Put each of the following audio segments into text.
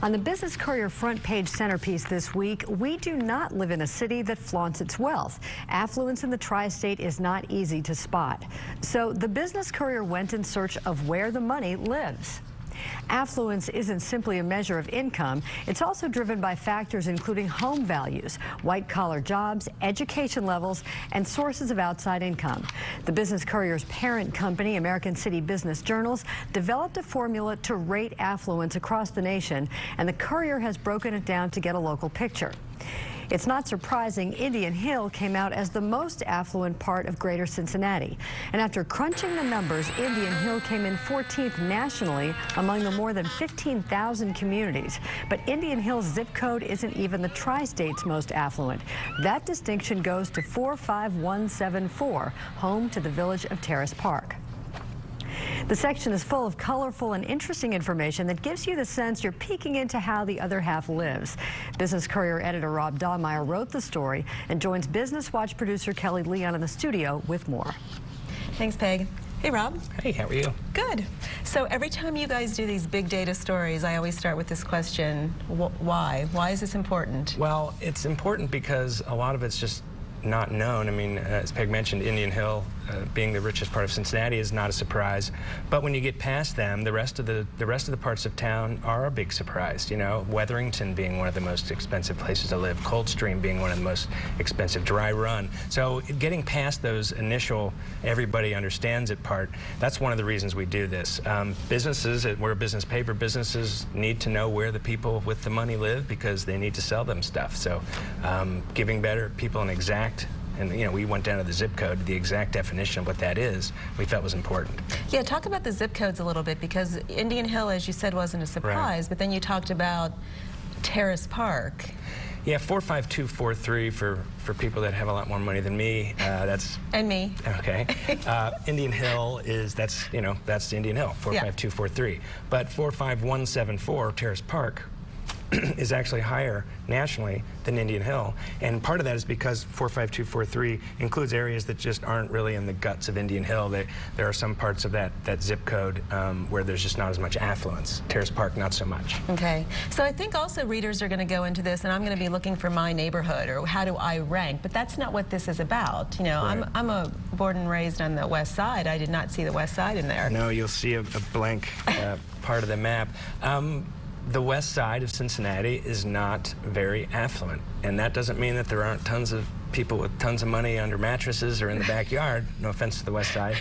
On the Business Courier front page centerpiece this week, we do not live in a city that flaunts its wealth. Affluence in the tri-state is not easy to spot. So the Business Courier went in search of where the money lives. Affluence isn't simply a measure of income. It's also driven by factors including home values, white-collar jobs, education levels, and sources of outside income. The Business Courier's parent company, American City Business Journals, developed a formula to rate affluence across the nation, and the Courier has broken it down to get a local picture. It's not surprising Indian Hill came out as the most affluent part of greater Cincinnati. And after crunching the numbers, Indian Hill came in 14th nationally among the more than 15,000 communities. But Indian Hill's zip code isn't even the tri-state's most affluent. That distinction goes to 45174, home to the village of Terrace Park. The section is full of colorful and interesting information that gives you the sense you're peeking into how the other half lives. Business Courier editor Rob Dahmeyer wrote the story and joins Business Watch producer Kelly Leon in the studio with more. Thanks, Peg. Hey, Rob. Hey, how are you? Good. So every time you guys do these big data stories, I always start with this question, why? Why is this important? Well, it's important because a lot of it's just not known. I mean, as Peg mentioned, Indian Hill being the richest part of Cincinnati is not a surprise. But when you get past them, the rest of the parts of town are a big surprise. You know, Wetherington being one of the most expensive places to live, Coldstream being one of the most expensive, Dry Run. So getting past those initial everybody understands it part, that's one of the reasons we do this. Businesses, we're a business paper, businesses need to know where the people with the money live because they need to sell them stuff. So giving better people an exact, and you know, we went down to the zip code, the exact definition of what that is, we felt was important. Yeah, talk about the zip codes a little bit, because Indian Hill, as you said, wasn't a surprise, right. But then you talked about Terrace Park. Yeah, 45243 for people that have a lot more money than me. That's and me. Okay. Indian Hill is that's Indian Hill 45243. But 45174 Terrace Park is actually higher nationally than Indian Hill, and part of that is because 45243 includes areas that just aren't really in the guts of Indian Hill. There are some parts of that zip code where there's just not as much affluence. Terrace Park, not so much. Okay, so I think also readers are going to go into this, and I'm going to be looking for my neighborhood or how do I rank, but that's not what this is about. You know, right. I'm a born and raised on the West Side. I did not see the West Side in there. No, you'll see a blank part of the map. The west side of Cincinnati is not very affluent, and that doesn't mean that there aren't tons of people with tons of money under mattresses or in the backyard. No offense to the west side,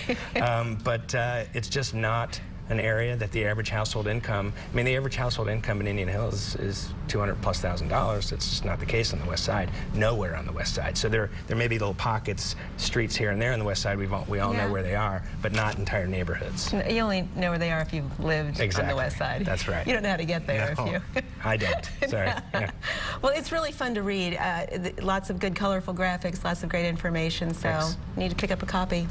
but it's just not an area that the average household income, I mean, the average household income in Indian Hill is $200,000+. It's just not the case on the west side. Nowhere on the west side. So there may be little pockets, streets here and there on the west side. We all know where they are, but not entire neighborhoods. You only know where they are if you've lived on the west side. That's right. You don't know how to get there if you. I don't. Sorry. Yeah. Well, it's really fun to read. Lots of good, colorful graphics, lots of great information. So, need to pick up a copy.